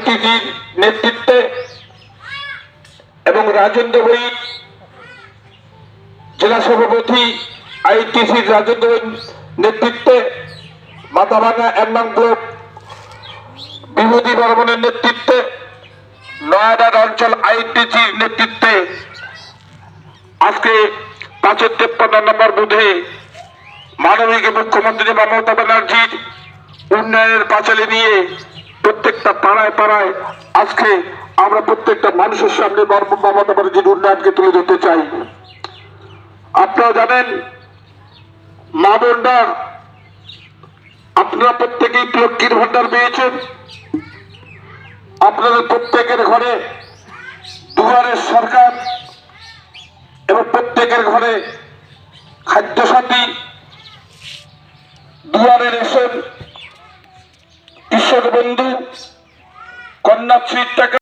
আইটিজির নেতৃত্বে এবং রাজেন্দ্র ভৈর জেলা সভাপতি আইটিসির রাজেন্দ্র নেতৃত্বে, মাথাভাঙা 1 নং ব্লক বিভূতি বর্মনের নেতৃত্বে, নয়াডার অঞ্চল আইটিজির নেতৃত্বে আজকে 553 নম্বর বুথে মাননীয় মুখ্যমন্ত্রী মমতা ব্যানার্জির উন্নয়নের পাঁচালী নিয়ে প্রত্যেকটা পাড়ায় পাড়ায় আজকে আমরা প্রত্যেকটা মানুষের সামনে মমতা ব্যানার্জির উন্নয়নকে তুলে ধরতে চাই। আপনারা জানেন, মা বোনরা আপনারা প্রত্যেকেই লক্ষ্মীর ভান্ডার পেয়েছেন। আপনাদের প্রত্যেকের ঘরে দুয়ারের সরকার এবং প্রত্যেকের ঘরে খাদ্যসাথী, দুয়ারে রেশন, কৃষক বন্ধু, কন্যাশ্রীর টাকা